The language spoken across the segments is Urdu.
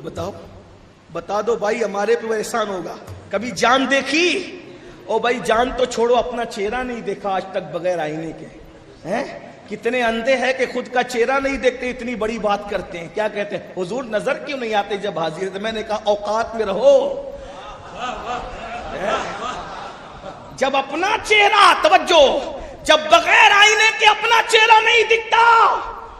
بتاؤ بتا دو بھائی، ہمارے پہ وہ احسان ہوگا. کبھی جان دیکھی؟ او بھائی جان تو چھوڑو، اپنا چہرہ نہیں دیکھا آج تک بغیر آئینے کے. ہیں کتنے اندھے ہیں کہ خود کا چہرہ نہیں دیکھتے، اتنی بڑی بات کرتے ہیں. کیا کہتے ہیں؟ حضور نظر کیوں نہیں آتے جب حاضر ہے؟ میں نے کہا اوقات میں رہو. جب اپنا چہرہ، توجہ، جب بغیر آئینے کے اپنا چہرہ نہیں دکھتا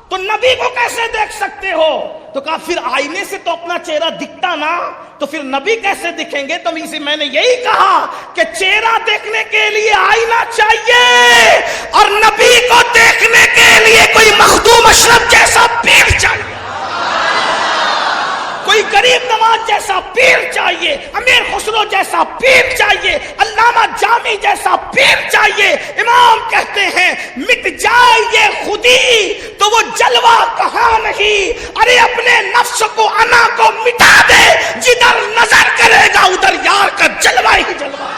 تو نبی کو کیسے دیکھ سکتے ہو؟ تو کہا پھر آئینے سے تو اپنا چہرہ دکھتا نا، تو پھر نبی کیسے دکھیں گے؟ تو اسے میں نے یہی کہا کہ چہرہ دیکھنے کے لیے آئینہ چاہیے اور نبی کو دیکھنے کے لیے کوئی مخدوم اشرف جیسا پیر چاہیے، کوئی غریب نواز جیسا پیر چاہیے، امیر خسرو جیسا پیر چاہیے، علامہ جامی جیسا پیر چاہیے. امام کہتے ہیں مٹ جائے یہ خودی تو وہ جلوہ کہاں نہیں. ارے اپنے نفس کو، انا کو مٹا دے، جدھر نظر کرے گا ادھر یار کا جلوہ ہی جلوہ.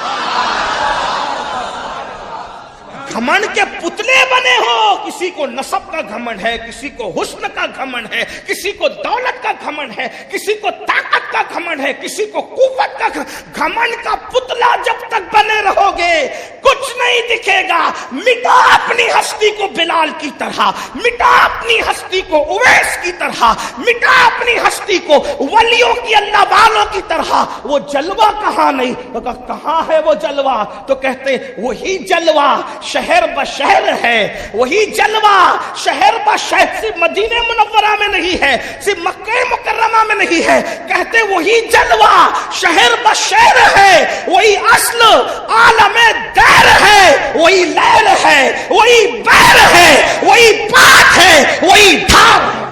گھمنڈ کے پتلے بنے ہو، کسی کو نسب کا گھمنڈ ہے، کسی کو حسن کا گھمنڈ ہے، کسی کو دولت کا گھمنڈ ہے، کسی کو طاقت کا گھمنڈ ہے، کسی کو قوت کا گھمنڈ کا پتلا جب تک بنے رہو گے کچھ نہیں دکھے گا. مٹا اپنی ہستی کو بلال کی طرح، مٹا اپنی ہستی کو اویس کی طرح، مٹا اپنی ہستی کو ولیوں کی، اللہ والوں کی طرح. وہ جلوہ کہاں نہیں؟ تو کہاں ہے وہ جلوہ؟ تو کہتے وہی جلوہ شہر بشہر ہے، وہی جلوہ شہر بشہر صرف مدینہ منورہ میں نہیں ہے، صرف مکہ مکرمہ میں نہیں ہے. کہتے وہی جلوہ شہر بشہر ہے، وہی اصل عالم دیر ہے، وہی لہر ہے، وہی بحر ہے، وہی بات ہے، وہی دھار ہے.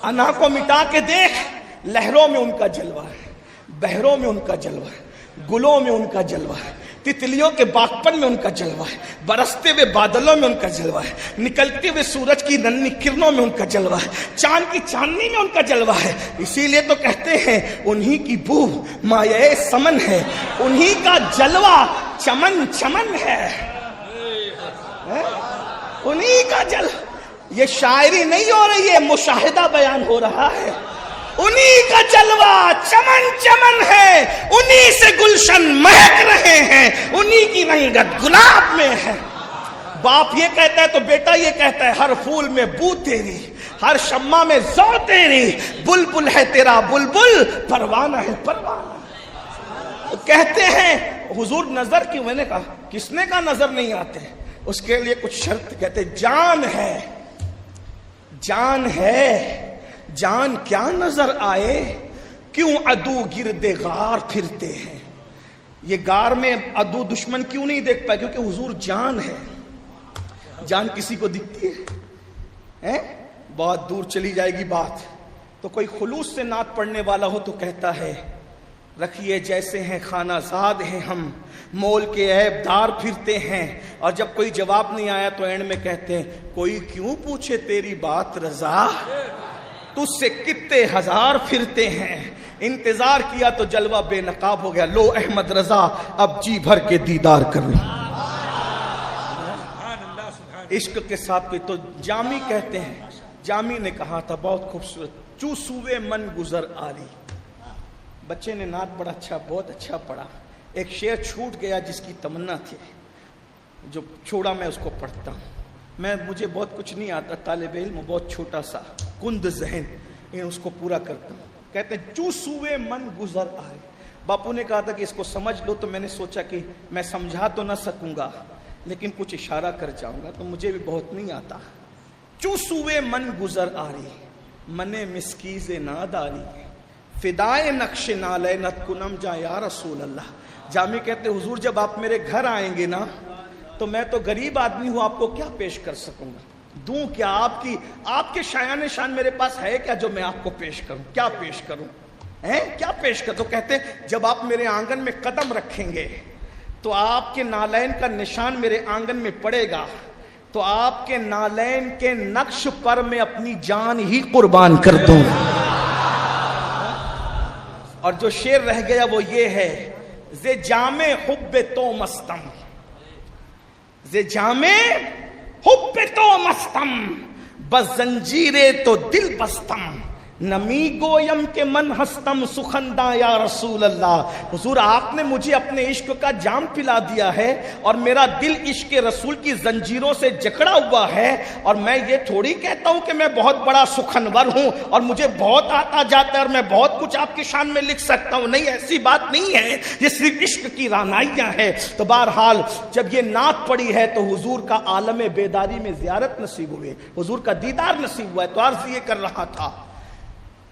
انا کو مٹا کے دیکھ، لہروں میں ان کا جلوہ ہے، بحروں میں ان کا جلوہ ہے، گلوں میں ان کا جلوہ ہے، تتلیوں کے باغپن میں ان کا جلوہ ہے، برستے ہوئے بادلوں میں ان کا جلوہ ہے، نکلتے ہوئے سورج کی ننھی کرنوں میں ان کا جلوہ ہے، چاند کی چاندنی میں ان کا جلوہ ہے. اسی لیے تو کہتے ہیں انہی کی بو مایہ سمن ہے، انہی کا جلوہ چمن چمن ہے، انہی کا جلوہ. یہ شاعری نہیں ہو رہی ہے، مشاہدہ بیان ہو رہا ہے. انہی کا جلوہ چمن چمن ہے، انہی سے گلشن مہک رہے ہیں، انہی کی رنگت گلاب میں ہے. باپ یہ کہتا ہے تو بیٹا یہ کہتا ہے، ہر پھول میں بو تیری، ہر شمع میں ذو تیری، بلبل ہے تیرا بلبل، پروانہ ہے پروانہ. کہتے ہیں حضور نظر کیوں؟ میں نے کہا کس نے کہا نظر نہیں آتے؟ اس کے لیے کچھ شرط. کہتے جان ہے، جان ہے، جان کیا نظر آئے، کیوں عدو گرد غار پھرتے ہیں. یہ غار میں عدو دشمن کیوں نہیں دیکھ پائے؟ کیونکہ حضور جان ہے. جان کسی کو دکھتی ہے؟ بہت دور چلی جائے گی بات. تو کوئی خلوص سے نعت پڑھنے والا ہو تو کہتا ہے رکھیے جیسے ہیں خانہ زاد ہیں ہم، مول کے عیب دار پھرتے ہیں. اور جب کوئی جواب نہیں آیا تو اینڈ میں کہتے ہیں کوئی کیوں پوچھے تیری بات رضا، تجھ سے کتنے ہزار پھرتے ہیں. انتظار کیا تو جلوہ بے نقاب ہو گیا. لو احمد رضا اب جی بھر کے دیدار کر لو. عشق کے ساتھ کوئی. تو جامی کہتے ہیں، جامی نے کہا تھا بہت خوبصورت، چو سوے من گزر آلی. بچے نے نعت بڑا اچھا، بہت اچھا پڑھا. ایک شعر چھوٹ گیا جس کی تمنا تھی، جو چھوڑا میں اس کو پڑھتا ہوں. مجھے بہت کچھ نہیں آتا، طالب علم بہت چھوٹا سا کند ذہن، اس کو پورا کرتا ہوں. کہتے ہیں چو سوے من گزر آئے. باپو نے کہا تھا کہ اس کو سمجھ لو، تو میں نے سوچا کہ میں سمجھا تو نہ سکوں گا لیکن کچھ اشارہ کر جاؤں گا، تو مجھے بھی بہت نہیں آتا. چو سوے من گزر آری، من مسکیز ناداری، فدائے نقش نالینت کنم جا یا رسول اللہ. جامی کہتے حضور جب آپ میرے گھر آئیں گے نا تو میں تو غریب آدمی ہوں، آپ کو کیا پیش کر سکوں گا؟ دوں کیا؟ آپ کے شایان شان میرے پاس ہے کیا جو میں آپ کو پیش کروں؟ کیا پیش کروں؟ کیا پیش کر؟ تو کہتے جب آپ میرے آنگن میں قدم رکھیں گے تو آپ کے نالین کا نشان میرے آنگن میں پڑے گا، تو آپ کے نالین کے نقش پر میں اپنی جان ہی قربان کر دوں. اور جو شعر رہ گیا وہ یہ ہے، زے جام حب تو مستم، زے جام حب تو مستم، بس زنجیرے تو دل بستم، نمی گویم کے من ہستم سخندہ یا رسول اللہ. حضور آپ نے مجھے اپنے عشق کا جام پلا دیا ہے اور میرا دل عشق رسول کی زنجیروں سے جکڑا ہوا ہے, اور میں یہ تھوڑی کہتا ہوں کہ میں بہت بڑا سخنور ہوں اور مجھے بہت آتا جاتا ہے اور میں بہت کچھ آپ کی شان میں لکھ سکتا ہوں. نہیں, ایسی بات نہیں ہے, یہ صرف عشق کی رعنائیاں ہیں. تو بہرحال جب یہ نعت پڑی ہے تو حضور کا عالم بیداری میں زیارت نصیب ہوئے, حضور کا دیدار نصیب ہوا ہے. تو عرض یہ کر رہا تھا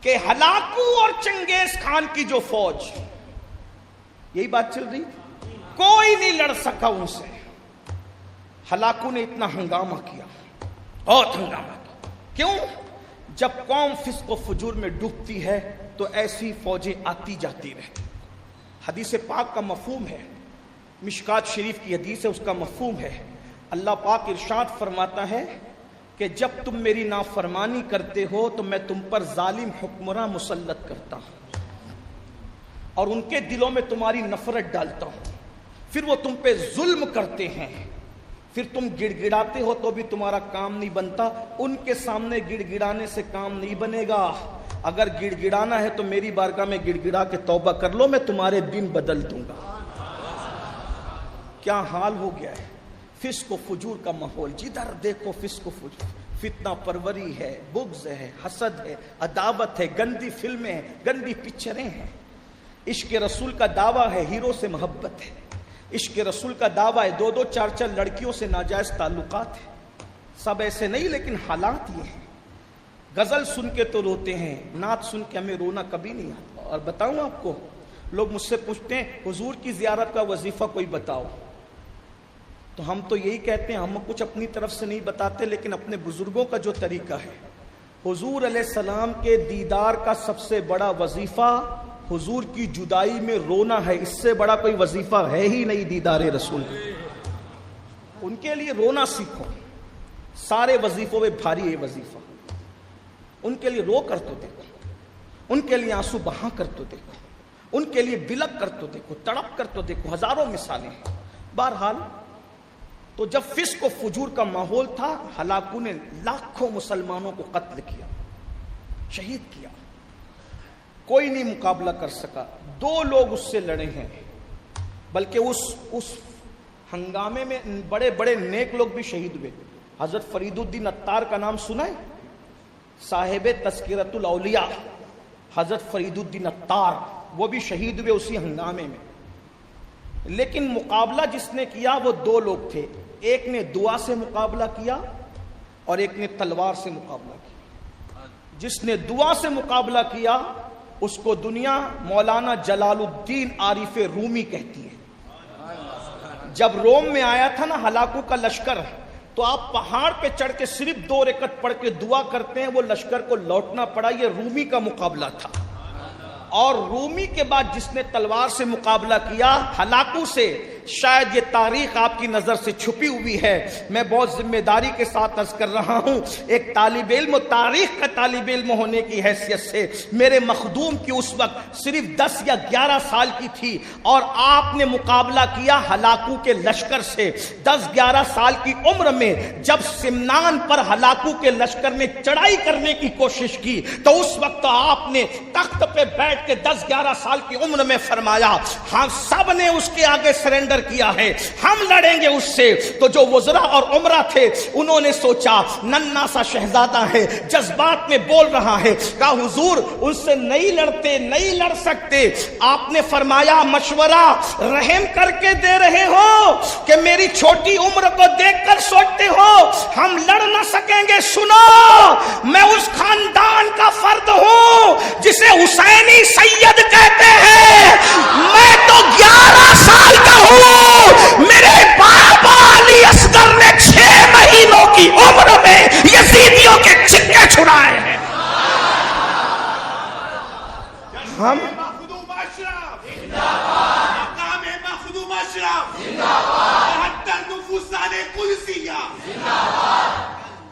کہ ہلاکو اور چنگیز خان کی جو فوج, یہی بات چل رہی, کوئی نہیں لڑ سکا ان سے. ہلاکو نے اتنا ہنگامہ کیا, بہت ہنگامہ کیا. کیوں؟ جب قوم فسق و فجور میں ڈوبتی ہے تو ایسی فوجیں آتی جاتی رہتی. حدیث پاک کا مفہوم ہے, مشکات شریف کی حدیث ہے, اس کا مفہوم ہے. اللہ پاک ارشاد فرماتا ہے کہ جب تم میری نافرمانی کرتے ہو تو میں تم پر ظالم حکمراں مسلط کرتا ہوں اور ان کے دلوں میں تمہاری نفرت ڈالتا ہوں. پھر وہ تم پہ ظلم کرتے ہیں, پھر تم گڑ گڑاتے ہو تو بھی تمہارا کام نہیں بنتا. ان کے سامنے گڑ گڑانے سے کام نہیں بنے گا. اگر گڑ گڑانا ہے تو میری بارگاہ میں گڑ گڑا کے توبہ کر لو, میں تمہارے دن بدل دوں گا. کیا حال ہو گیا ہے, فسق و فجور کا ماحول, جدھر دیکھو فسق و فجور, فتنہ پروری ہے, بغض ہے, حسد ہے, عداوت ہے, گندی فلمیں ہیں, گندی پکچریں ہیں. عشق رسول کا دعویٰ ہے ہیرو سے محبت ہے, عشق رسول کا دعویٰ ہے 2-2 4-4 لڑکیوں سے ناجائز تعلقات ہیں. سب ایسے نہیں لیکن حالات یہ ہیں. غزل سن کے تو روتے ہیں, نعت سن کے ہمیں رونا کبھی نہیں آتا. اور بتاؤں آپ کو, لوگ مجھ سے پوچھتے ہیں حضور کی زیارت کا وظیفہ کوئی بتاؤ, تو ہم تو یہی کہتے ہیں, ہم کچھ اپنی طرف سے نہیں بتاتے لیکن اپنے بزرگوں کا جو طریقہ ہے, حضور علیہ السلام کے دیدار کا سب سے بڑا وظیفہ حضور کی جدائی میں رونا ہے. اس سے بڑا کوئی وظیفہ ہے ہی نہیں دیدار رسول. ان کے لیے رونا سیکھو, سارے وظیفوں میں بھاری ہے وظیفہ. ان کے لیے رو کر تو دیکھو, ان کے لیے آنسو بہا کر تو دیکھو, ان کے لیے بلک کر تو دیکھو, تڑپ کر تو دیکھو. ہزاروں مثالیں ہیں. بہرحال تو جب فسق و فجور کا ماحول تھا, ہلاکو نے لاکھوں مسلمانوں کو قتل کیا, شہید کیا. کوئی نہیں مقابلہ کر سکا. 2 لوگ اس سے لڑے ہیں, بلکہ اس ہنگامے میں بڑے بڑے نیک لوگ بھی شہید ہوئے. حضرت فرید الدین عطار کا نام سنا ہے, صاحب تذکرۃ الاولیاء حضرت فرید الدین عطار, وہ بھی شہید ہوئے اسی ہنگامے میں. لیکن مقابلہ جس نے کیا وہ 2 لوگ تھے, ایک نے دعا سے مقابلہ کیا اور ایک نے تلوار سے مقابلہ کیا. جس نے دعا سے مقابلہ کیا اس کو دنیا مولانا جلال الدین عارف رومی کہتی ہے. جب روم میں آیا تھا نا ہلاکو کا لشکر, تو آپ پہاڑ پہ چڑھ کے صرف 2 رکعت پڑھ کے دعا کرتے ہیں, وہ لشکر کو لوٹنا پڑا. یہ رومی کا مقابلہ تھا. اور رومی کے بعد جس نے تلوار سے مقابلہ کیا ہلاکو سے, شاید یہ تاریخ آپ کی نظر سے چھپی ہوئی ہے, میں بہت ذمہ داری کے ساتھ عرض کر رہا ہوں, ایک طالب علم و تاریخ کا طالب علم ہونے کی حیثیت سے, میرے مخدوم کی اس وقت صرف 10 یا 11 سال کی تھی اور آپ نے مقابلہ کیا ہلاکو کے لشکر سے. 10-11 سال کی عمر میں جب سمنان پر ہلاکو کے لشکر نے چڑھائی کرنے کی کوشش کی تو اس وقت آپ نے تخت پہ بیٹھ کے 10-11 سال کی عمر میں فرمایا, ہم سب نے اس کے آگے سرنڈر کیا ہے, ہم لڑیں گے اس سے. تو جو وزراء اور عمرہ تھے انہوں نے سوچا ننھا سا شہزادہ ہے, جذبات میں بول رہا ہے, کہا حضور ان سے نہیں لڑتے, نہیں لڑ سکتے. آپ نے فرمایا مشورہ رحم کر کے دے رہے ہو کہ میری چھوٹی عمر کو دیکھ کر سوچتے ہو ہم لڑ نہ سکیں گے؟ سنو, میں اس خاندان کا فرد ہوں جسے حسینی سید کہتے ہیں. میں تو 11 سال کا ہوں, میرے بابا علی اصغر نے 6 مہینوں کی عمر میں یزیدیوں کے چھکے چھڑائے ہیں. ہم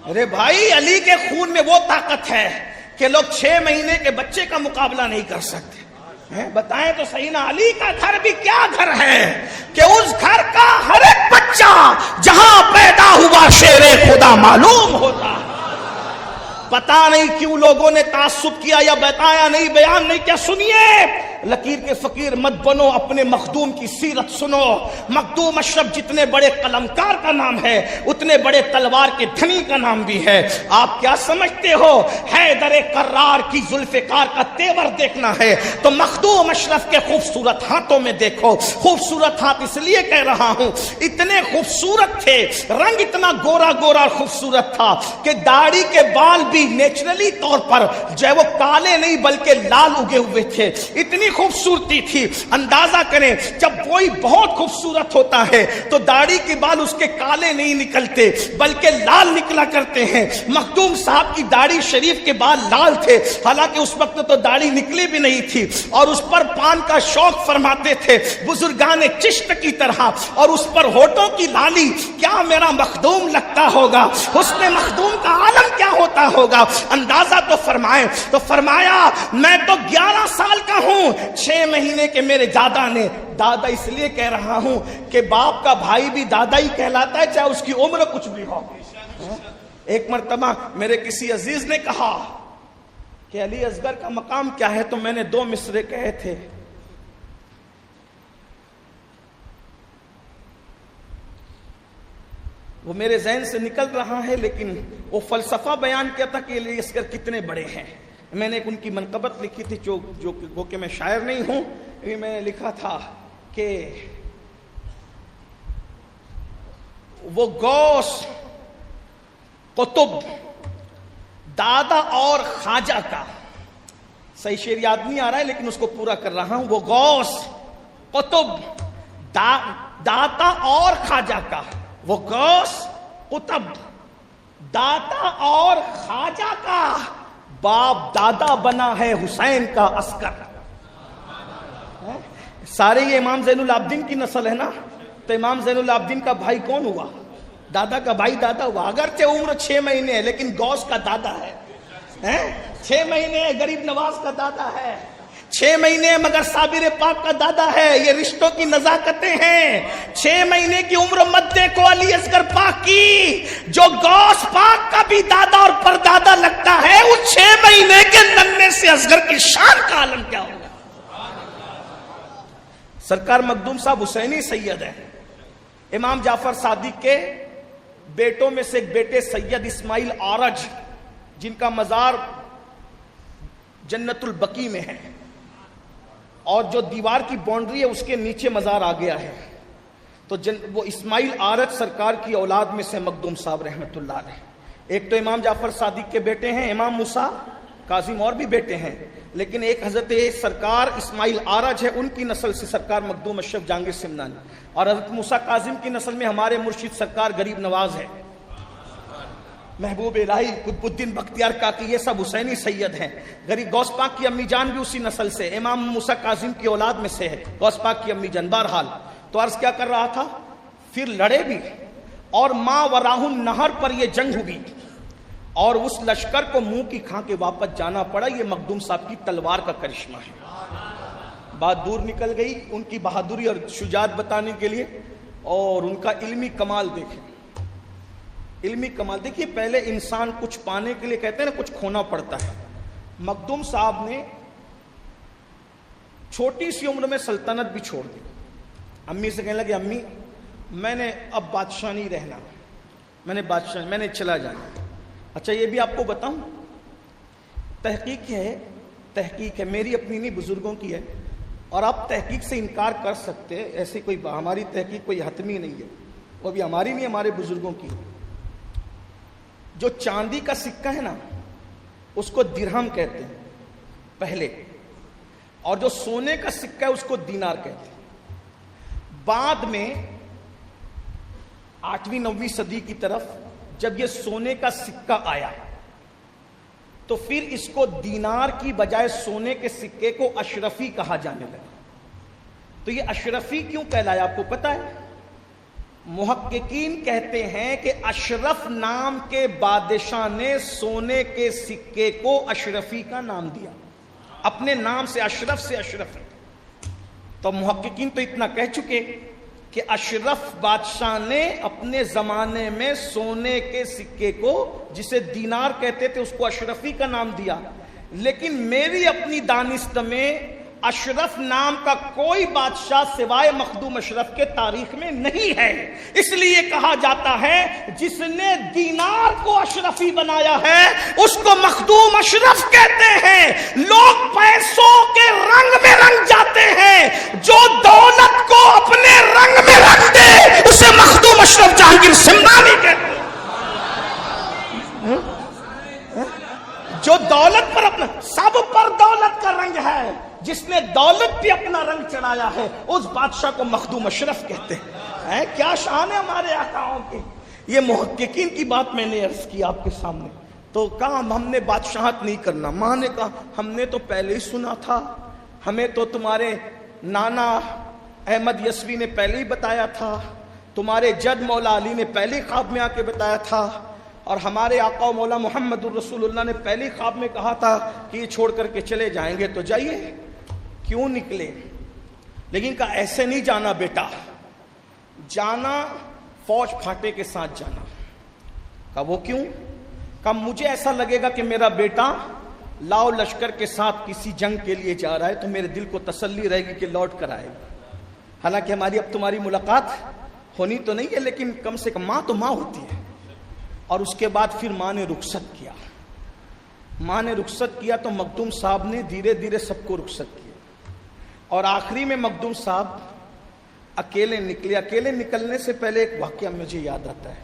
ارے بھائی, علی کے خون میں وہ طاقت ہے کہ لوگ 6 مہینے کے بچے کا مقابلہ نہیں کر سکتے. بتائیں تو صحیح نا, علی کا گھر بھی کیا گھر ہے کہ اس گھر کا ہر ایک بچہ جہاں پیدا ہوا شیر خدا معلوم ہوتا. پتا نہیں کیوں لوگوں نے تعصب کیا یا بتایا نہیں، بیان نہیں کیا. سنیے، لکیر کے فقیر مت بنو، اپنے مخدوم کی سیرت سنو. مخدوم اشرف جتنے بڑے قلمکار کا نام ہے اتنے بڑے تلوار کے دھنی کا نام بھی ہے. آپ کیا سمجھتے ہو حیدر کرار کی ذوالفقار کا تیور دیکھنا ہے تو مخدوم اشرف کے خوبصورت ہاتھوں میں دیکھو. خوبصورت ہاتھ اس لیے کہہ رہا ہوں، اتنے خوبصورت تھے، رنگ اتنا گورا گورا اور خوبصورت تھا کہ داڑھی کے بال بھی نیچرلی طور پر جو ہے وہ کالے نہیں بلکہ لال اگے ہوئے تھے. اتنی خوبصورتی تھی. اندازہ کریں جب کوئی بہت خوبصورت ہوتا ہے تو داڑھی کے بال اس کے کالے نہیں نکلتے بلکہ لال نکلا کرتے ہیں. مخدوم صاحب کی داڑھی شریف کے بال لال تھے، حالانکہ اس وقت تو داڑھی نکلی بھی نہیں تھی، اور اس پر پان کا شوق فرماتے تھے بزرگان چشت کی طرح، اور اس پر ہونٹوں کی لالی. کیا میرا مخدوم لگتا ہوگا، حسن مخدوم کا عالم کیا ہوتا ہوگا. اندازہ تو فرمائیں. تو فرمایا میں تو 11 سال کا ہوں، 6 مہینے کے میرے دادا نے. دادا اس لیے کہہ رہا ہوں کہ باپ کا بھائی بھی دادا ہی کہلاتا ہے چاہے اس کی عمر کچھ بھی ہو. ایک مرتبہ میرے کسی عزیز نے کہا کہ علی اصغر کا مقام کیا ہے، تو میں نے 2 مصرے کہے تھے. وہ میرے ذہن سے نکل رہا ہے، لیکن وہ فلسفہ بیان کیا تھا کہ علی اصغر کتنے بڑے ہیں. میں نے ان کی منقبت لکھی تھی جو کہ میں شاعر نہیں ہوں. میں نے لکھا تھا کہ وہ غوث قطب دادا اور خواجہ کا، صحیح شعر یاد نہیں آ رہا ہے لیکن اس کو پورا کر رہا ہوں. وہ غوث قطب داتا اور خواجہ کا، وہ غوث قطب داتا اور خواجہ کا، باپ دادا بنا ہے حسین کا عسکر. سارے یہ امام زین العابدین کی نسل ہے نا، تو امام زین العابدین کا بھائی کون ہوا؟ دادا کا بھائی دادا ہوا. اگرچہ عمر 6 مہینے ہے لیکن غوث کا دادا ہے. 6 مہینے ہے، غریب نواز کا دادا ہے. 6 مہینے مگر صابر پاک کا دادا ہے. یہ رشتوں کی نزاکتیں ہیں. 6 مہینے کی عمر مت دیکھو علی اصغر پاک کی، جو غوث پاک کا بھی دادا اور پردادا لگتا ہے، اس 6 مہینے کے ننھے سے اصغر کی شان کا عالم کیا ہوگا. سرکار مخدوم صاحب حسینی سید ہیں. امام جعفر صادق کے بیٹوں میں سے ایک بیٹے سید اسماعیل آرج، جن کا مزار جنت البقیع میں ہے، اور جو دیوار کی باؤنڈری ہے اس کے نیچے مزار آ گیا ہے. تو وہ اسماعیل آرج سرکار کی اولاد میں سے مخدوم صاحب رحمت اللہ علیہ. ایک تو امام جعفر صادق کے بیٹے ہیں امام موسیٰ کاظم، اور بھی بیٹے ہیں، لیکن ایک حضرت سرکار اسماعیل آرج ہے، ان کی نسل سے سرکار مخدوم اشرف جہانگیر سمنانی، اور حضرت موسیٰ کاظم کی نسل میں ہمارے مرشد سرکار غریب نواز ہے، محبوب الہی قطب الدین بختیار کاکی، یہ سب حسینی سید ہیں. غریب غوث پاک کی امی جان بھی اسی نسل سے، امام موسیٰ کاظم کی اولاد میں سے ہے غوث پاک کی امی جان. بہرحال تو عرض کیا کر رہا تھا، پھر لڑے بھی، اور ماں وراہ النہر پر یہ جنگ ہوئی، اور اس لشکر کو منہ کی کھا کے واپس جانا پڑا. یہ مخدوم صاحب کی تلوار کا کرشمہ ہے. بات دور نکل گئی ان کی بہادری اور شجاعت بتانے کے لیے، اور ان کا علمی کمال دیکھیں. علمی کمال دیکھیے، پہلے انسان کچھ پانے کے لیے کہتے ہیں نا کچھ کھونا پڑتا ہے. مخدوم صاحب نے چھوٹی سی عمر میں سلطنت بھی چھوڑ دی. امی سے کہنے لگے امی میں نے اب بادشاہ نہیں رہنا، میں نے چلا جانا. اچھا یہ بھی آپ کو بتاؤں، تحقیق ہے میری اپنی نہیں بزرگوں کی ہے، اور آپ تحقیق سے انکار کر سکتے، ایسی کوئی ہماری تحقیق کوئی حتمی نہیں ہے، وہ بھی ہماری نہیں ہمارے بزرگوں کی. جو چاندی کا سکہ ہے نا اس کو درہم کہتے ہیں پہلے، اور جو سونے کا سکہ ہے اس کو دینار کہتے ہیں. بعد میں 8ویں 9ویں صدی کی طرف جب یہ سونے کا سکہ آیا تو پھر اس کو دینار کی بجائے سونے کے سکے کو اشرفی کہا جانے لگا. تو یہ اشرفی کیوں کہلایا آپ کو پتا ہے؟ محققین کہتے ہیں کہ اشرف نام کے بادشاہ نے سونے کے سکے کو اشرفی کا نام دیا، اپنے نام سے اشرف سے اشرف. تو محققین تو اتنا کہہ چکے کہ اشرف بادشاہ نے اپنے زمانے میں سونے کے سکے کو، جسے دینار کہتے تھے، اس کو اشرفی کا نام دیا، لیکن میری اپنی دانست میں اشرف نام کا کوئی بادشاہ سوائے مخدوم اشرف کے تاریخ میں نہیں ہے۔ اس لیے کہا جاتا ہے جس نے دینار کو اشرفی بنایا ہے اس کو مخدوم اشرف کہتے ہیں۔ لوگ پیسوں کے رنگ میں رنگ جاتے ہیں، جو دولت کو اپنے رنگ میں رنگ دے اسے مخدوم اشرف جہانگیر سمنانی کہتے ہیں۔ جو دولت پر اپنا، سب پر دولت کا رنگ ہے، جس نے دولت بھی اپنا رنگ چڑھایا ہے اس بادشاہ کو مخدوم اشرف کہتے ہیں۔ کیا شان ہے ہمارے آقاؤں کی۔ یہ محققین کی بات میں نے عرض کی آپ کے سامنے، تو کہا ہم نے بادشاہت نہیں کرنا۔ ماں نے کہا ہم نے تو پہلے ہی سنا تھا، ہمیں تو تمہارے نانا احمد یسوی نے پہلے ہی بتایا تھا، تمہارے جد مولا علی نے پہلے خواب میں آ کے بتایا تھا، اور ہمارے آقا و مولا محمد الرسول اللہ نے پہلی خواب میں کہا تھا کہ یہ چھوڑ کر کے چلے جائیں گے، تو جائیے، کیوں نکلے؟ لیکن کہا ایسے نہیں جانا بیٹا، جانا فوج پھاٹے کے ساتھ جانا۔ کہا وہ کیوں؟ کہا مجھے ایسا لگے گا کہ میرا بیٹا لاؤ لشکر کے ساتھ کسی جنگ کے لیے جا رہا ہے، تو میرے دل کو تسلی رہے گی کہ لوٹ کر آئے گا۔ حالانکہ ہماری اب تمہاری ملاقات ہونی تو نہیں ہے، لیکن کم سے کم ماں تو ماں ہوتی ہے۔ اور اس کے بعد پھر ماں نے رخصت کیا۔ ماں نے رخصت کیا تو مخدوم صاحب نے دھیرے دھیرے سب کو رخصت کیا، اور آخری میں مخدوم صاحب اکیلے نکلے۔ اکیلے نکلنے سے پہلے ایک واقعہ مجھے یاد آتا ہے۔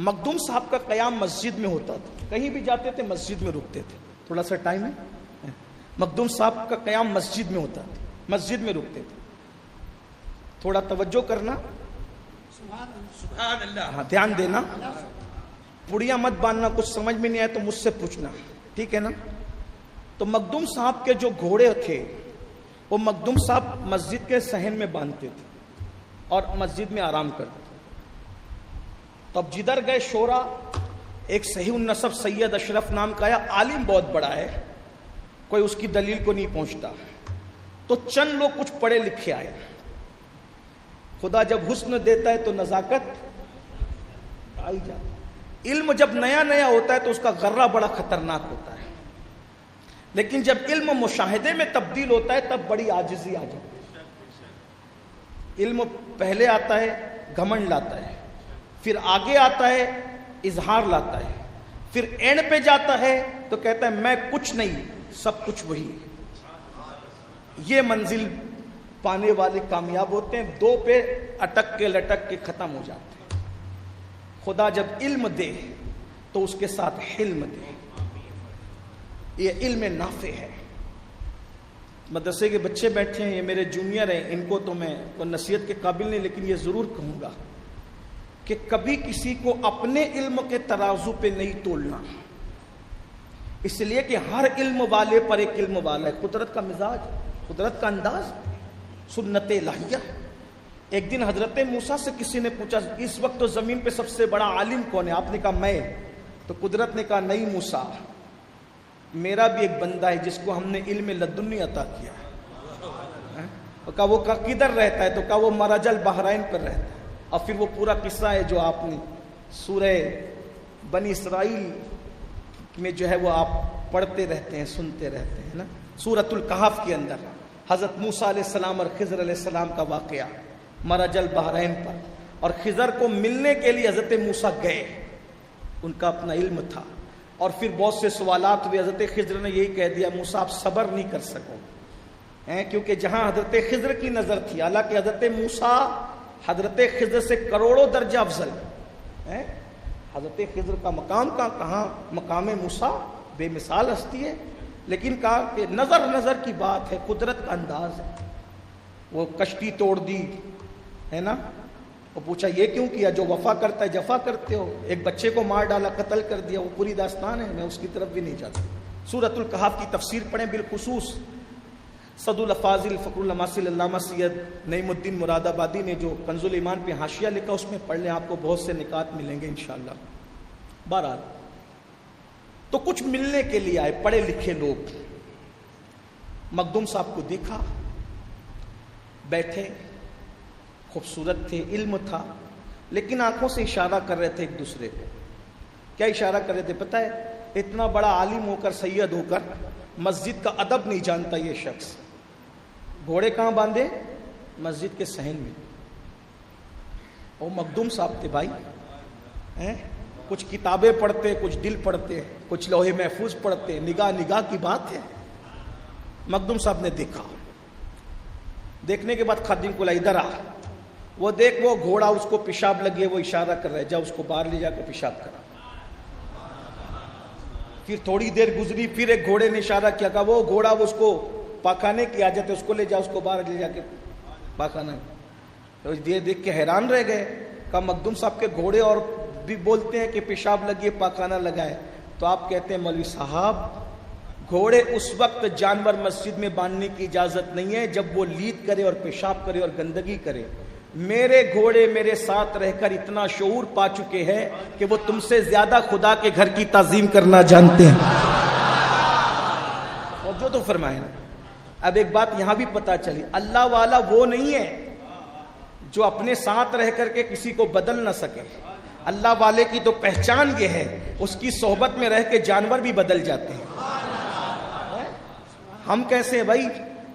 مخدوم صاحب کا قیام مسجد میں ہوتا تھا، کہیں بھی جاتے تھے مسجد میں رکتے تھے۔ تھوڑا سا ٹائم ہے، مخدوم صاحب کا قیام مسجد میں ہوتا تھا، مسجد میں رکتے تھے۔ تھوڑا توجہ کرنا، سبحان اللہ، ہاں دھیان دینا، پڑیاں مت باندھنا، کچھ سمجھ میں نہیں آئے تو مجھ سے پوچھنا، ٹھیک ہے نا؟ تو مخدوم صاحب کے جو گھوڑے تھے وہ مخدوم صاحب مسجد کے صحن میں باندھتے تھے اور مسجد میں آرام کرتے تھے۔ تو اب جدھر گئے شورا، ایک صحیح النسب سید اشرف نام کا ہے، عالم بہت بڑا ہے، کوئی اس کی دلیل کو نہیں پہنچتا، تو چند لوگ کچھ پڑھے لکھے آئے۔ خدا جب حسن دیتا ہے تو نزاکت آئی جاتی۔ علم جب نیا نیا ہوتا ہے تو اس کا غرہ بڑا خطرناک ہوتا ہے، لیکن جب علم مشاہدے میں تبدیل ہوتا ہے تب بڑی عاجزی آ جاتی ہے۔ علم پہلے آتا ہے گھمنڈ لاتا ہے، پھر آگے آتا ہے اظہار لاتا ہے، پھر اینڈ پہ جاتا ہے تو کہتا ہے میں کچھ نہیں، سب کچھ وہی ہے۔ یہ منزل پانے والے کامیاب ہوتے ہیں، دو پہ اٹک کے لٹک کے ختم ہو جاتے ہیں۔ خدا جب علم دے تو اس کے ساتھ حلم دے، یہ علم نافع ہے۔ مدرسے کے بچے بیٹھے ہیں، یہ میرے جونیئر ہیں، ان کو تو میں نصیحت کے قابل نہیں، لیکن یہ ضرور کہوں گا کہ کبھی کسی کو اپنے علم کے ترازو پہ نہیں تولنا، اس لیے کہ ہر علم والے پر ایک علم والا ہے۔ قدرت کا مزاج، قدرت کا انداز، سنت الہیہ۔ ایک دن حضرت موسیٰ سے کسی نے پوچھا اس وقت تو زمین پہ سب سے بڑا عالم کون ہے؟ آپ نے کہا میں۔ تو قدرت نے کہا نہیں موسیٰ، میرا بھی ایک بندہ ہے جس کو ہم نے علم لدنی عطا کیا ہے۔ کہا وہ کدھر رہتا ہے؟ تو کہا وہ مرج البحرین پر رہتا ہے۔ اور پھر وہ پورا قصہ ہے جو آپ نے سورہ بنی اسرائیل میں جو ہے وہ آپ پڑھتے رہتے ہیں، سنتے رہتے ہیں نا، سورۃ الکہف کے اندر حضرت موسیٰ علیہ السلام اور خضر علیہ السلام کا واقعہ مرج البحرین پر۔ اور خضر کو ملنے کے لیے حضرت موسیٰ گئے، ان کا اپنا علم تھا، اور پھر بہت سے سوالات ہوئے۔ حضرت خضر نے یہی کہہ دیا موسیٰ آپ صبر نہیں کر سکو، کیونکہ جہاں حضرت خضر کی نظر تھی، حالانکہ حضرت موسیٰ حضرت خضر سے کروڑوں درجہ افضل ہے۔ حضرت خضر کا مقام کہاں مقام موسیٰ بے مثال ہستی ہے، لیکن کہا کہ نظر کی بات ہے، قدرت کا انداز ہے۔ وہ کشتی توڑ دی ہے نا، وہ پوچھا یہ کیوں کیا؟ جو وفا کرتا ہے جفا کرتے ہو۔ ایک بچے کو مار ڈالا، قتل کر دیا، وہ پوری داستان ہے، میں اس کی طرف بھی نہیں جاتا۔ سورۃ الکہف کی تفسیر پڑھیں، بالخصوص صد الافاضل فخر الاماثل علامہ سید نعیم الدین مراد آبادی نے جو کنز الایمان پہ حاشیہ لکھا اس میں پڑھ لیں، آپ کو بہت سے نکات ملیں گے انشاءاللہ۔ بہرحال تو کچھ ملنے کے لیے آئے پڑھے لکھے لوگ، مخدوم صاحب کو دیکھا، بیٹھے، خوبصورت تھے, علم تھا, لیکن آنکھوں سے اشارہ کر رہے تھے ایک دوسرے کو. کیا اشارہ کر رہے تھے پتہ ہے؟ اتنا بڑا عالم ہو کر, سید ہو کر, مسجد کا ادب نہیں جانتا یہ شخص. گھوڑے کہاں باندھے؟ مسجد کے صحن میں. وہ مخدوم صاحب تھے بھائی, کچھ کتابیں پڑھتے, کچھ دل پڑھتے, کچھ لوح محفوظ پڑھتے, نگاہ نگاہ کی بات ہے. مخدوم صاحب نے دیکھا, دیکھنے کے بعد خادم کو ادھر آ, وہ دیکھ وہ گھوڑا اس کو پیشاب لگے, وہ اشارہ کر رہا ہے, جا اس کو باہر لے جا کے پیشاب کرا. پھر تھوڑی دیر گزری, پھر ایک گھوڑے نے اشارہ کیا, کہ وہ گھوڑا اس کو پاخانے کی عادت ہے, اس کو لے جا, اس کو باہر لے جا کے پاخانہ. تو یہ دیکھ کے حیران رہ گئے, کہ مخدوم صاحب کے گھوڑے اور بھی بولتے ہیں کہ پیشاب لگیے, پاخانہ لگائے. تو آپ کہتے ہیں مولوی صاحب, گھوڑے اس وقت جانور مسجد میں باندھنے کی اجازت نہیں ہے جب وہ لید کرے اور پیشاب کرے اور گندگی کرے. میرے گھوڑے میرے ساتھ رہ کر اتنا شعور پا چکے ہیں کہ وہ تم سے زیادہ خدا کے گھر کی تعظیم کرنا جانتے ہیں. اور جو تو فرمائے نا. اب ایک بات یہاں بھی پتا چلی, اللہ والا وہ نہیں ہے جو اپنے ساتھ رہ کر کے کسی کو بدل نہ سکے. اللہ والے کی تو پہچان یہ ہے, اس کی صحبت میں رہ کے جانور بھی بدل جاتے ہیں. ہم کیسے ہیں بھائی؟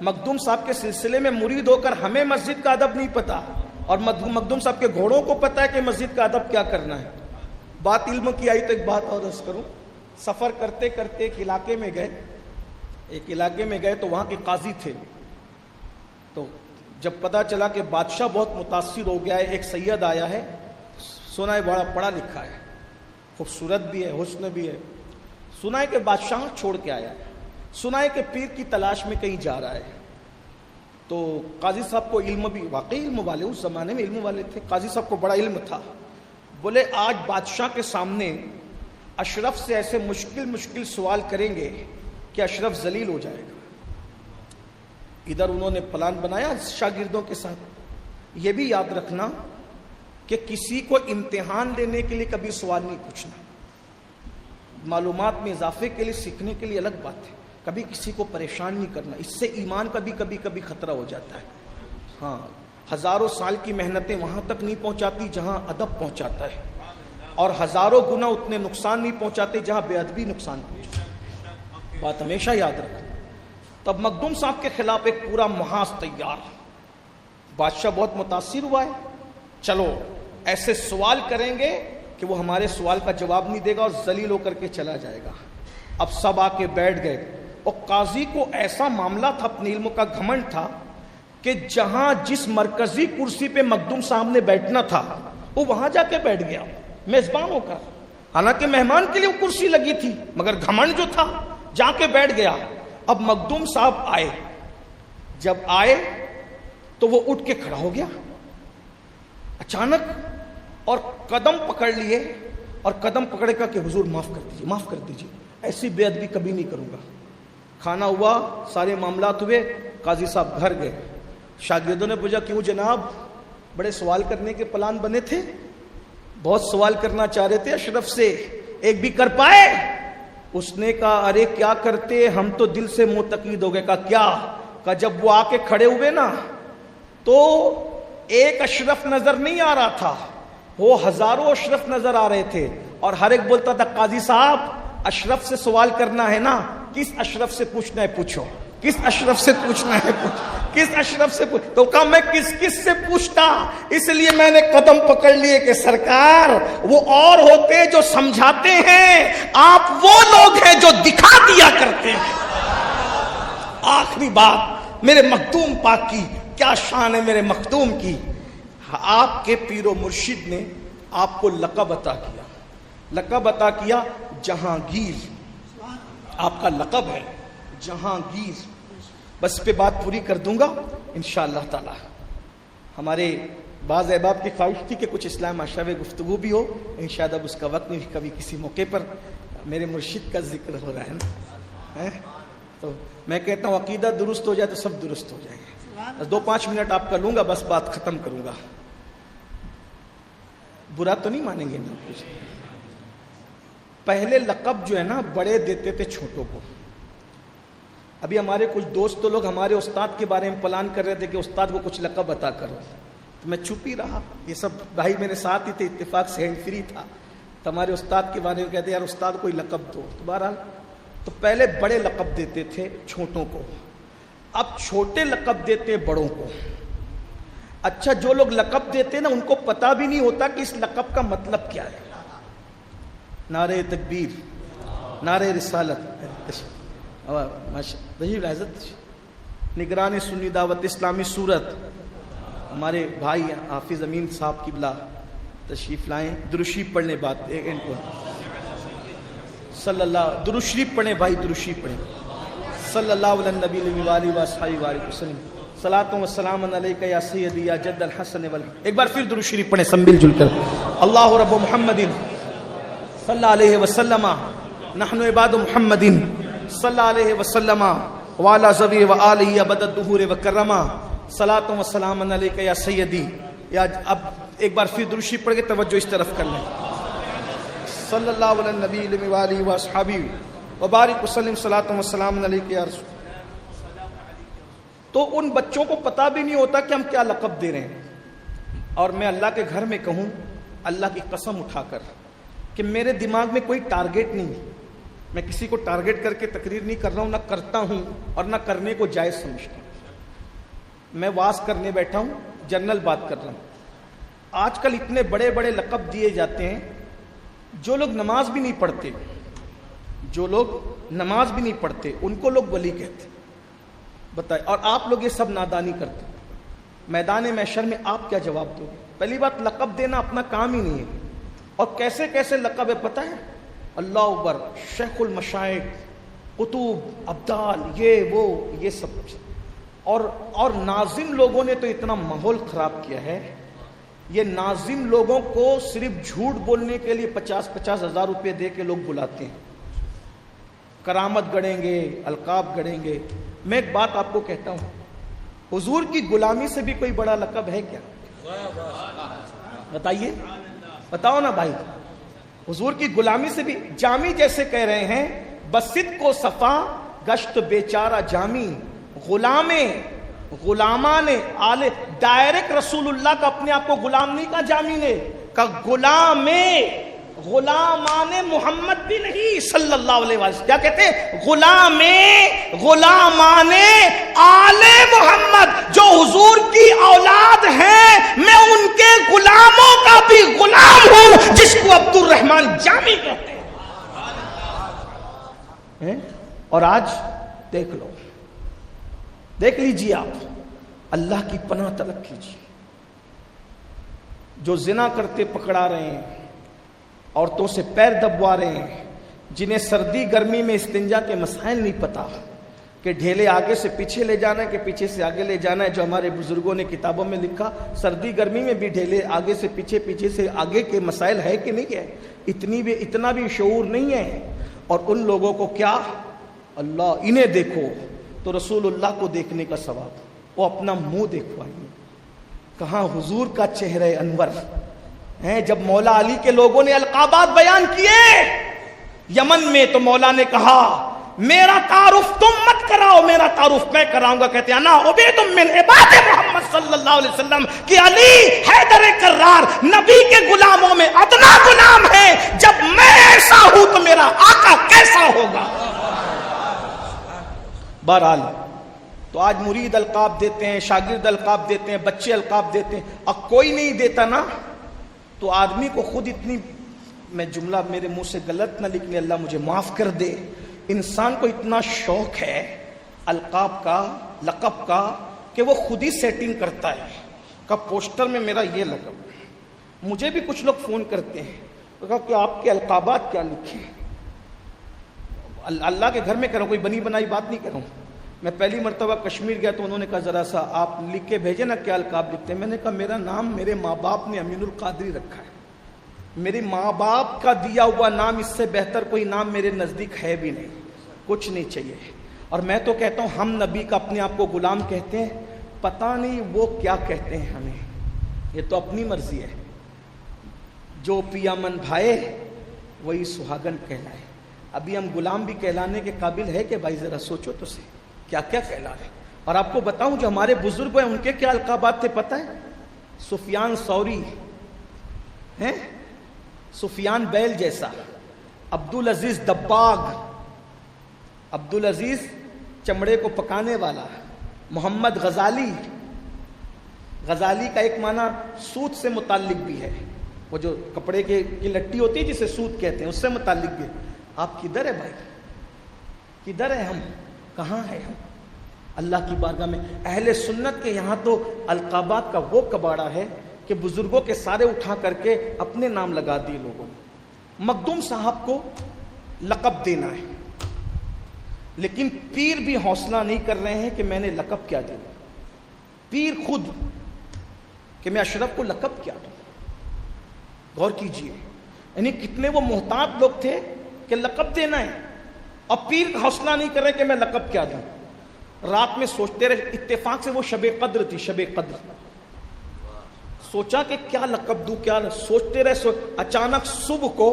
مخدوم صاحب کے سلسلے میں مرید ہو کر ہمیں مسجد کا ادب نہیں پتا, اور مخدوم صاحب کے گھوڑوں کو پتا ہے کہ مسجد کا ادب کیا کرنا ہے. بات علم کی آئی تو ایک بات اور عرض کروں. سفر کرتے کرتے ایک علاقے میں گئے تو وہاں کے قاضی تھے. تو جب پتا چلا کہ بادشاہ بہت متاثر ہو گیا ہے, ایک سید آیا ہے, سنا ہے بڑا پڑھا لکھا ہے, خوبصورت بھی ہے, حسن بھی ہے. سنا ہے کہ بادشاہ چھوڑ کے آیا ہے, سنا ہے کہ پیر کی تلاش میں کہیں جا رہا ہے. تو قاضی صاحب کو علم بھی, واقعی علم والے, اس زمانے میں علم والے تھے, قاضی صاحب کو بڑا علم تھا. بولے آج بادشاہ کے سامنے اشرف سے ایسے مشکل سوال کریں گے کہ اشرف ذلیل ہو جائے گا. ادھر انہوں نے پلان بنایا شاگردوں کے ساتھ, یہ بھی یاد رکھنا کہ کسی کو امتحان لینے کے لیے کبھی سوال نہیں پوچھنا. معلومات میں اضافے کے لیے, سیکھنے کے لیے الگ بات ہے. کبھی کسی کو پریشان نہیں کرنا, اس سے ایمان کا بھی کبھی خطرہ ہو جاتا ہے. ہاں, ہزاروں سال کی محنتیں وہاں تک نہیں پہنچاتی جہاں ادب پہنچاتا ہے, اور ہزاروں گنا اتنے نقصان نہیں پہنچاتے جہاں بے ادبی نقصان پہنچاتی. بات ہمیشہ یاد رکھنا. تب مخدوم صاحب کے خلاف ایک پورا محاذ تیار. بادشاہ بہت متاثر ہوا ہے, چلو ایسے سوال کریں گے کہ وہ ہمارے سوال کا جواب نہیں دے گا اور ذلیل ہو کر کے چلا جائے گا. اب سب آ کے بیٹھ گئے, اور قاضی کو ایسا معاملہ تھا, اپنے علم کا گھمنڈ تھا کہ جہاں جس مرکزی کرسی پہ مخدوم صاحب نے بیٹھنا تھا وہ وہاں جا کے بیٹھ گیا میزبان ہو کر. حالانکہ مہمان کے لیے وہ کرسی لگی تھی, مگر گھمنڈ جو تھا جا کے بیٹھ گیا. اب مخدوم صاحب آئے, جب آئے تو وہ اٹھ کے کھڑا ہو گیا اچانک, اور قدم پکڑ لیے, اور قدم پکڑے کا کہ حضور معاف کر دیجیے, ایسی بے ادبی کبھی نہیں کروں گا. کھانا ہوا, سارے معاملات ہوئے, قاضی صاحب گھر گئے. شاگردوں نے پوچھا کیوں جناب, بڑے سوال کرنے کے پلان بنے تھے, بہت سوال کرنا چاہ رہے تھے اشرف سے, ایک بھی کر پائے؟ اس نے کہا ارے کیا کرتے, ہم تو دل سے معتقد ہو گئے. کہا کیا؟ کہا جب وہ آ کے کھڑے ہوئے نا تو ایک اشرف نظر نہیں آ رہا تھا, وہ ہزاروں اشرف نظر آ رہے تھے, اور ہر ایک بولتا تھا قاضی صاحب اشرف سے سوال کرنا ہے نا, کس اشرف سے پوچھنا ہے پوچھو, کس اشرف سے پوچھنا ہے پوچھو, کس اشرف سے پوچھ. تو کہا میں کس سے پوچھتا, اس لیے میں نے قدم پکڑ لیے کہ سرکار وہ اور ہوتے جو سمجھاتے ہیں, آپ وہ لوگ ہیں جو دکھا دیا کرتے ہیں. آخری بات میرے مخدوم پاک کی, کیا شان ہے میرے مخدوم کی. آپ کے پیر و مرشد نے آپ کو لقب عطا کیا جہانگیر. آپ کا لقب ہے جہانگیر. بس پہ بات پوری کر دوں گا انشاءاللہ تعالی. ہمارے بعض احباب کی خواہش تھی کہ کچھ اسلام اشرف گفتگو بھی ہو, انشاءاللہ اب اس کا وقت نہیں, کبھی کسی موقع پر میرے مرشد کا ذکر ہو رہا ہے نا, تو میں کہتا ہوں عقیدہ درست ہو جائے تو سب درست ہو جائیں گے. 2-5 منٹ آپ کا لوں گا, بس بات ختم کروں گا. برا تو نہیں مانیں گے نا کچھ. پہلے لقب جو ہے نا بڑے دیتے تھے چھوٹوں کو. ابھی ہمارے کچھ دوست لوگ ہمارے استاد کے بارے میں پلان کر رہے تھے کہ استاد کو کچھ لقب عطا کرو. تو میں چپ ہی رہا. یہ سب بھائی میرے ساتھ ہی تھے, اتفاق سے ہینڈ فری تھا. تو ہمارے استاد کے بارے میں کہتے یار استاد کوئی لقب دو. تو بہرحال تو پہلے بڑے لقب دیتے تھے چھوٹوں کو, اب چھوٹے لقب دیتے بڑوں کو. اچھا جو لوگ لقب دیتے نا ان کو پتہ بھی نہیں ہوتا کہ اس لقب کا مطلب کیا ہے. نعرہ تکبیر, نعرہ رسالت, نگران سنی دعوت اسلامی صورت, ہمارے بھائی حافظ امین صاحب قبلہ تشریف لائیں. درود شریف پڑھنے بات صلی اللہ, درود شریف پڑھیں بھائی, درود شریف پڑھیں. صلی اللہ علیہ نبی وآلہ وصحبہ وسلم. صلاۃ و سلام علیک یا سیدی یا جد الحسن ایک بار پھر درود شریف پڑھیں سب مل جل کر. اللہ رب محمد صلی اللہ علیہ وسلم, نحن عباد محمد صلی اللہ علیہ وسلم وعلی ذوی وآلہ ابد الدہور وکرما. صلاۃ و سلام علیک یا سیدی یا. اب ایک بار پھر درود شریف پڑھ کے توجہ اس طرف کر لیں. صلی اللہ علیہ نبی وآلہ وصحبہ وبارک وسلم. صلاۃ و سلام علیک یا رسول. تو ان بچوں کو پتہ بھی نہیں ہوتا کہ ہم کیا لقب دے رہے ہیں. اور میں اللہ کے گھر میں کہوں اللہ کی قسم اٹھا کر کہ میرے دماغ میں کوئی ٹارگیٹ نہیں. میں کسی کو ٹارگیٹ کر کے تقریر نہیں کر رہا ہوں, نہ کرتا ہوں اور نہ کرنے کو جائز سمجھتا ہوں. میں واز کرنے بیٹھا ہوں, جنرل بات کر رہا ہوں. آج کل اتنے بڑے بڑے لقب دیے جاتے ہیں. جو لوگ نماز بھی نہیں پڑھتے, جو لوگ نماز بھی نہیں پڑھتے ان کو لوگ ولی کہتے. بتائیں, اور آپ لوگ یہ سب نادانی کرتے. میدان محشر میں آپ کیا جواب دو گے؟ پہلی بات لقب دینا اپنا کام ہی نہیں ہے. اور کیسے کیسے لقب ہے پتہ ہے؟ اللہ اکبر, شیخ المشائخ, قطب, ابدال, یہ سب. اور ناظم لوگوں نے تو اتنا ماحول خراب کیا ہے. یہ ناظم لوگوں کو صرف جھوٹ بولنے کے لیے 50-50 ہزار روپے دے کے لوگ بلاتے ہیں. کرامت گڑھیں گے, القاب گڑھیں گے. میں ایک بات آپ کو کہتا ہوں, حضور کی غلامی سے بھی کوئی بڑا لقب ہے کیا؟ بتائیے, بتاؤ نا بھائی. حضور کی غلامی سے بھی. جامی جیسے کہہ رہے ہیں بسط کو صفا گشت بیچارہ جامی, غلامان آلے. ڈائریکٹ رسول اللہ کا اپنے آپ کو غلام نہیں کہا جامی نے, کا غلامان محمد بھی نہیں صلی اللہ علیہ وسلم. کیا کہتے ہیں؟ غلامان آل محمد. جو حضور کی اولاد ہیں میں ان کے غلاموں کا بھی غلام ہوں, جس کو عبد الرحمن جامی کہتے ہیں. اور آج دیکھ لو, دیکھ لیجیے آپ, اللہ کی پناہ طلب کیجیے. جو زنا کرتے پکڑا رہے ہیں, عورتوں سے پیر دبوا رہے ہیں, جنہیں سردی گرمی میں استنجا کے مسائل نہیں پتا کہ ڈھیلے آگے سے پیچھے لے جانا ہے کہ پیچھے سے آگے لے جانا ہے. جو ہمارے بزرگوں نے کتابوں میں لکھا, سردی گرمی میں بھی ڈھیلے آگے سے پیچھے, پیچھے سے آگے کے مسائل ہے کہ نہیں ہے. اتنا بھی شعور نہیں ہے. اور ان لوگوں کو کیا, اللہ انہیں دیکھو تو رسول اللہ کو دیکھنے کا ثواب. وہ اپنا منہ دیکھوائیں. کہاں حضور کا چہرہ انور ہیں. جب مولا علی کے لوگوں نے القابات بیان کیے یمن میں, تو مولا نے کہا میرا تعارف تم مت کراؤ, میرا تعارف میں کراؤں گا. کہتے ہیں انا عبید من عباد محمد صلی اللہ علیہ وسلم, کہ علی حیدر کرار نبی کے غلاموں میں ادنا غلام ہے. جب میں ایسا ہوں تو میرا آقا کیسا ہوگا. بہرحال تو آج مرید القاب دیتے ہیں, شاگرد القاب دیتے ہیں, بچے القاب دیتے ہیں. اب کوئی نہیں دیتا نا, تو آدمی کو خود اتنی, میں جملہ میرے منہ سے غلط نہ نکلے, اللہ مجھے معاف کر دے, انسان کو اتنا شوق ہے القاب کا, لقب کا, کہ وہ خود ہی سیٹنگ کرتا ہے کہ پوسٹر میں میرا یہ لقب. مجھے بھی کچھ لوگ فون کرتے ہیں کہ آپ کے القابات کیا لکھے. اللہ کے گھر میں کہہ رہا ہوں, کوئی بنی بنائی بات نہیں کر رہا ہوں. میں پہلی مرتبہ کشمیر گیا تو انہوں نے کہا ذرا سا آپ لکھ کے بھیجے نا کیا القاب لکھتے ہیں. میں نے کہا میرا نام میرے ماں باپ نے امین القادری رکھا ہے. میرے ماں باپ کا دیا ہوا نام اس سے بہتر کوئی نام میرے نزدیک ہے بھی نہیں. کچھ نہیں چاہیے. اور میں تو کہتا ہوں ہم نبی کا اپنے آپ کو غلام کہتے ہیں, پتہ نہیں وہ کیا کہتے ہیں ہمیں, یہ تو اپنی مرضی ہے. جو پیا من بھائے وہی سہاگن کہلائے. ابھی ہم غلام بھی کہلانے کے قابل ہے کہ بھائی ذرا سوچو تو صحیح کیا کیا کہلا رہے. اور آپ کو بتاؤں جو ہمارے بزرگ ہیں ان کے کیا القابات تھے پتہ ہے؟ سفیان ثوری ہیں، سفیان بیل جیسا، عبدالعزیز دباغ، عبدالعزیز چمڑے کو پکانے والا، محمد غزالی، غزالی کا ایک معنی سوت سے متعلق بھی ہے، وہ جو کپڑے کی لٹی ہوتی ہے جسے سوت کہتے ہیں، اس سے متعلق بھی ہے۔ آپ کدھر ہے بھائی؟ کدھر ہے ہم؟ کہاں ہے ہم اللہ کی بارگاہ میں؟ اہل سنت کے یہاں تو القابات کا وہ کباڑا ہے کہ بزرگوں کے سارے اٹھا کر کے اپنے نام لگا دیے لوگوں نے۔ مخدوم صاحب کو لقب دینا ہے، لیکن پیر بھی حوصلہ نہیں کر رہے ہیں کہ میں نے لقب کیا دوں، پیر خود کہ میں اشرف کو لقب کیا دوں۔ غور کیجئے، یعنی کتنے وہ محتاط لوگ تھے کہ لقب دینا ہے، اور پیر حوصلہ نہیں کر رہے کہ میں لقب کیا دوں۔ رات میں سوچتے رہے، اتفاق سے وہ شب قدر تھی، شب قدر، سوچا کہ کیا لقب دوں، کیا سوچتے رہے، اچانک صبح کو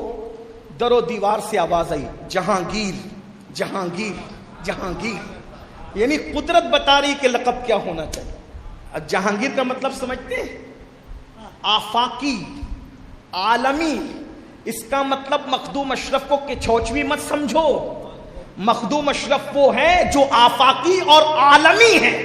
در و دیوار سے آواز آئی، جہانگیر جہانگیر جہانگیر، یعنی قدرت بتا رہی کہ لقب کیا ہونا چاہیے۔ جہانگیر کا مطلب سمجھتے ہیں؟ آفاقی، عالمی۔ اس کا مطلب مخدوم اشرف کو کہ چھوچوی مت سمجھو، مخدوم اشرف وہ ہے جو آفاقی اور عالمی ہے،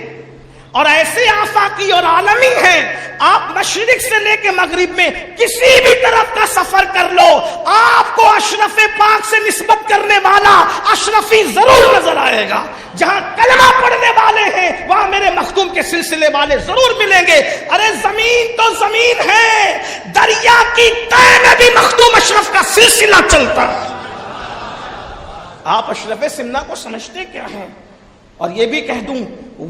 اور ایسے آفاقی اور عالمی ہیں، آپ مشرق سے لے کے مغرب میں کسی بھی طرف کا سفر کر لو، آپ کو اشرف پاک سے نسبت کرنے والا اشرفی ضرور نظر آئے گا۔ جہاں کلمہ پڑھنے والے ہیں وہاں میرے مخدوم کے سلسلے والے ضرور ملیں گے۔ ارے زمین تو زمین ہے، دریا کی تہ میں بھی مخدوم اشرف کا سلسلہ چلتا ہے۔ آپ اشرف سمنا کو سمجھتے کیا ہیں؟ اور یہ بھی کہہ دوں،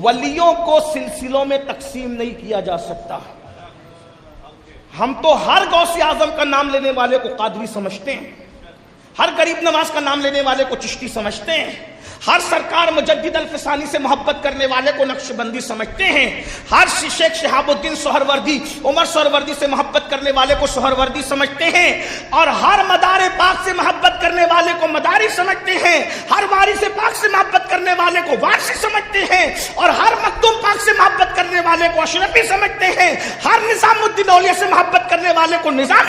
ولیوں کو سلسلوں میں تقسیم نہیں کیا جا سکتا۔ ہم تو ہر غوث اعظم کا نام لینے والے کو قادری سمجھتے ہیں، ہر غریب نواز کا نام لینے والے کو چشتی سمجھتے ہیں، ہر سرکار مجدد الفسانی سے محبت کرنے والے کو نقش بندی سمجھتے ہیں، ہر شیخ شہاب الدین سہروردی، عمر سہروردی سے محبت کرنے والے کو سہروردی سمجھتے ہیں، اور ہر مدار پاک سے محبت کرنے والے کو مداری سمجھتے ہیں، ہر وارث پاک سے محبت کرنے والے کو وارثی سمجھتے ہیں، اور ہر مخدوم پاک سے محبت کرنے والے کو اشرفی سمجھتے ہیں، ہر نظام الدین اولیاء سے محبت کرنے والے کو نظام